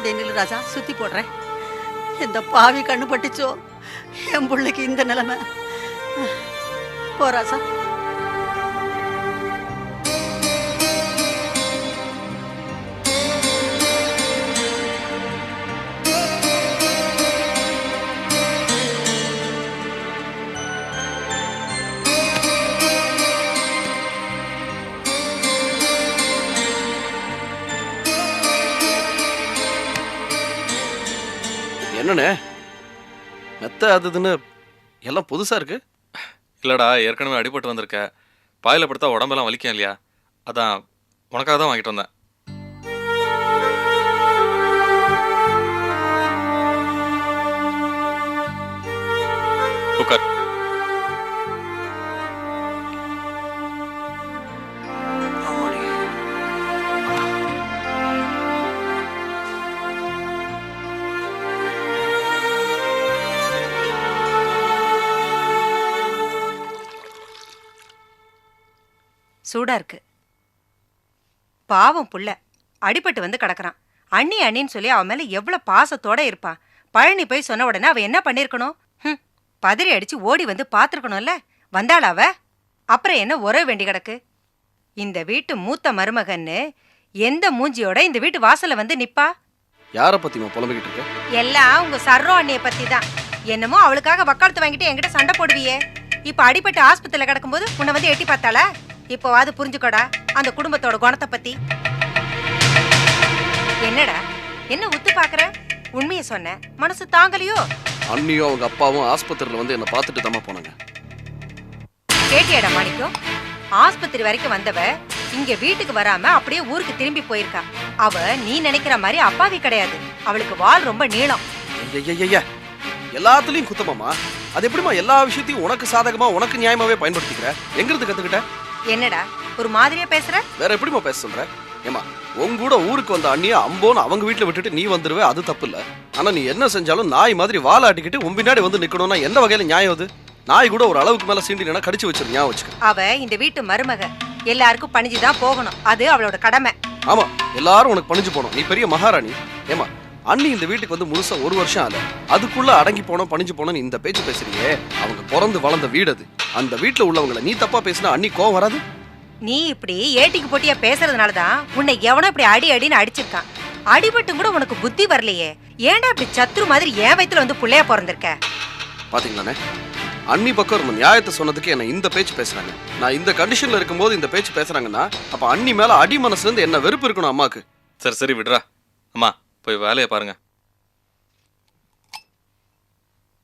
அப்படியே நில்லு ராஜா, சுத்தி போடுறேன். இந்த பாவி கண்ணு பட்டுச்சோ, என் பிள்ளைக்கு இந்த நிலைமை. போ ராஜா. என்னண்ணே மெத்த அதுன்னு எல்லாம் புதுசா இருக்கு? இல்லடா, ஏற்கனவே அடிபட்டு வந்திருக்க. பாயில படுத்தா உடம்பெல்லாம் வலிக்கும் இல்லையா, அதான் உனக்காக தான் வாங்கிட்டு வந்தேன். உட்கார். சூடா இருக்கு. பாவம் புள்ள அடிபட்டு வந்து கிடக்குறான். அண்ணி அண்ணின்னு சொல்லி அவன் மேல எவ்வளவு பாசத்தோட இருப்பான். பழனி போய் சொன்ன உடனே அவ என்ன பண்ணிருக்கணும்? பதறி அடிச்சு ஓடி வந்து பாத்துருக்கணும்ல. வந்தாள் அவ. அப்புறம் என்ன உறவு வேண்டி கிடக்கு? இந்த வீட்டு மூத்த மருமகன்னு எந்த மூஞ்சியோட இந்த வீட்டு வாசல்ல வந்து நிப்பா? யார பத்திமா புலம்பிக்கிட்டு இருக்க? எல்லாம் உங்க சர்ரோ அண்ணிய பத்தி தான். என்னமோ அவளுக்காக வக்காலத்து வாங்கிட்டு என்கிட்ட சண்டை போடுவியே. இப்ப அடிபட்டு ஆஸ்பத்திரியில கிடக்கும்போது உன்னை வந்து எட்டி பார்த்தாளா? இப்போ அது புரிஞ்சுக்கோடா அந்த குடும்பத்தோட குணத்தை பத்தி. என்னடா என்ன உத்து பாக்குற? உண்மையை சொன்ன மனசு தாங்கலையோ? அண்ணியும் அவங்க அப்பாவும் ஆஸ்பத்திரியில வந்து என்ன பார்த்துட்டு தாமா போனாங்க. கேட்டியாடா மாணிக்கம்? ஆஸ்பத்திரி வரைக்கும் வந்தவ இங்க வீட்டுக்கு வராம அப்படியே ஊருக்கு திரும்பி போயிருக்கா. அவ நீ நினைக்கிற மாதிரி அப்பாவி கிடையாது. அவளுக்கு வால் ரொம்ப நீளம். எல்லாத்துலயும் குத்தமாமா. அது எப்படிமா எல்லா விஷயத்தையும் உனக்கு சாதகமா உனக்கு நியாயமாவே பயன்படுத்திக்கிற? எங்கிருந்து கத்துக்கிட்ட? என்னடா ஒரு மாதிரியா பேசுற? வேற எப்படிமா பேச சொல்ற? ஏமா உங்க கூட ஊருக்கு வந்த அண்ணிய அம்போன்னு அவங்க வீட்டுல விட்டுட்டு நீ வந்துருவே, அது தப்பு இல்ல. ஆனா நீ என்ன செஞ்சாலும் நாய் மாதிரி வாலாட்டிக்கிட்டு உன் பின்னாடி வந்து நிக்கணும்னா எந்த வகையில நியாயம் அது? நாய் கூட ஒரு அளவுக்கு மேல சீண்டினா கடிச்சு வச்சிரு, ஞாபகம் வச்சுக்க. அவ இந்த வீட்டு மருமக, எல்லாருக்கும் பணிஞ்சுதான் போகணும். அது அவளோட கடமை. ஆமா, எல்லாரும் உனக்கு பணிஞ்சு போகணும். நீ பெரிய மகாராணி. ஏமா அண்ணி இந்த வீட்டுக்கு வந்து முழுசா 1 வருஷம் ஆல, அதுக்குள்ள அடங்கி போனோம் பணிஞ்சு போனோம் இந்த பேச்சு பேசுறியே. அவங்க பிறந்து வளர்ந்த வீடு அது. அந்த வீட்டுல உள்ளவங்களை நீ தப்பா பேசினா அண்ணி கோவம் வராது? நீ இப்படி ஏட்டிக்கு போட்டியா பேசுறதுனாலதான் உன்னை எவனோ இப்படி அடி அடின்னு அடிச்சிருக்கான். அடிபட்டும் கூட உனக்கு புத்தி வரலையே. ஏன்டா இப்படி சத்ரு மாதிரி என் வயித்துல வந்து புள்ளையா பிறந்திருக்க? பாத்தீங்களானே, அண்ணி பக்கம் இருந்த நியாயத்தை சொன்னதுக்கு என்ன இந்த பேச்சு பேசுறாங்க. நான் இந்த கண்டிஷன்ல இருக்கும்போது இந்த பேச்சு பேசுறாங்கன்னா அப்ப அண்ணி மேல அடி மனசுல இருந்து என்ன வெறுப்பு இருக்கணும் அம்மாக்கு. சரி சரி விடுறா. அம்மா போய் வேலையை பாருங்க.